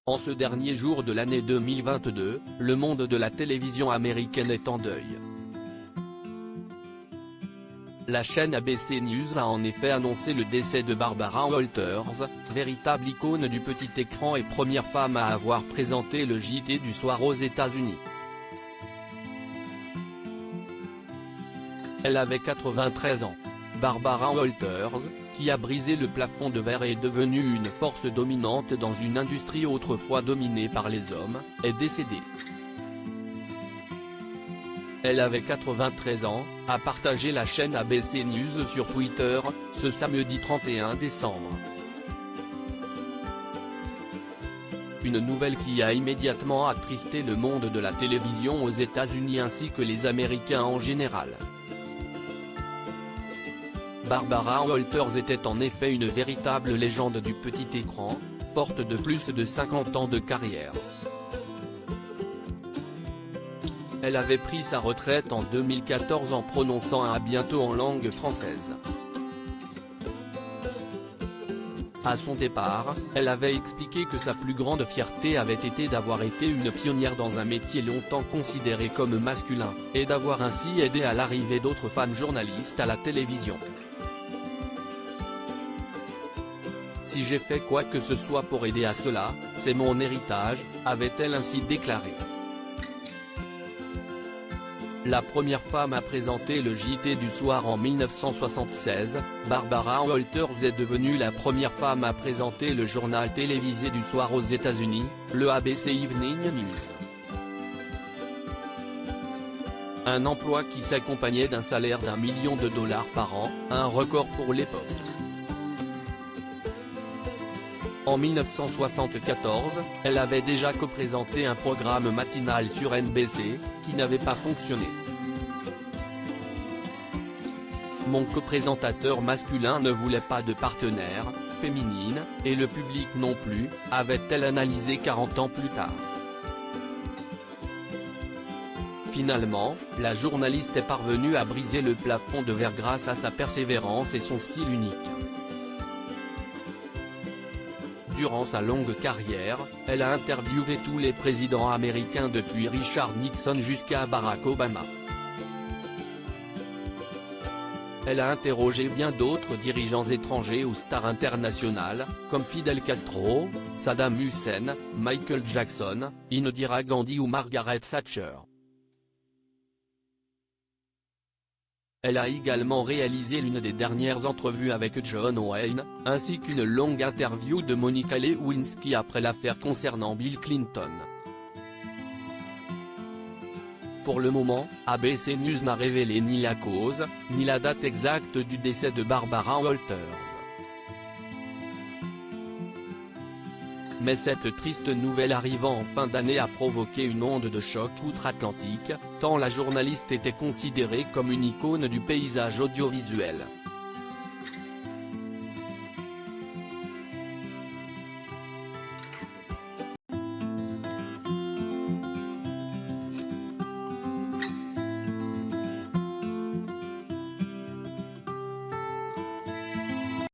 En ce dernier jour de l'année 2022, le monde de la télévision américaine est en deuil. La chaîne ABC News a en effet annoncé le décès de Barbara Walters, véritable icône du petit écran et première femme à avoir présenté le JT du soir aux États-Unis. Elle avait 93 ans. Barbara Walters, qui a brisé le plafond de verre et est devenue une force dominante dans une industrie autrefois dominée par les hommes, est décédée. Elle avait 93 ans, a partagé la chaîne ABC News sur Twitter, ce samedi 31 décembre. Une nouvelle qui a immédiatement attristé le monde de la télévision aux États-Unis ainsi que les Américains en général. Barbara Walters était en effet une véritable légende du petit écran, forte de plus de 50 ans de carrière. Elle avait pris sa retraite en 2014 en prononçant un à bientôt en langue française. À son départ, elle avait expliqué que sa plus grande fierté avait été d'avoir été une pionnière dans un métier longtemps considéré comme masculin, et d'avoir ainsi aidé à l'arrivée d'autres femmes journalistes à la télévision. Si j'ai fait quoi que ce soit pour aider à cela, c'est mon héritage, avait-elle ainsi déclaré. La première femme à présenter le JT du soir en 1976, Barbara Walters est devenue la première femme à présenter le journal télévisé du soir aux États-Unis, le ABC Evening News. Un emploi qui s'accompagnait d'un salaire d'1 million de dollars par an, un record pour l'époque. En 1974, elle avait déjà co-présenté un programme matinal sur NBC, qui n'avait pas fonctionné. Mon co-présentateur masculin ne voulait pas de partenaire féminine, et le public non plus, avait-elle analysé 40 ans plus tard. Finalement, la journaliste est parvenue à briser le plafond de verre grâce à sa persévérance et son style unique. Durant sa longue carrière, elle a interviewé tous les présidents américains depuis Richard Nixon jusqu'à Barack Obama. Elle a interrogé bien d'autres dirigeants étrangers ou stars internationales, comme Fidel Castro, Saddam Hussein, Michael Jackson, Indira Gandhi ou Margaret Thatcher. Elle a également réalisé l'une des dernières entrevues avec John Wayne, ainsi qu'une longue interview de Monica Lewinsky après l'affaire concernant Bill Clinton. Pour le moment, ABC News n'a révélé ni la cause, ni la date exacte du décès de Barbara Walters. Mais cette triste nouvelle arrivant en fin d'année a provoqué une onde de choc outre-Atlantique, tant la journaliste était considérée comme une icône du paysage audiovisuel.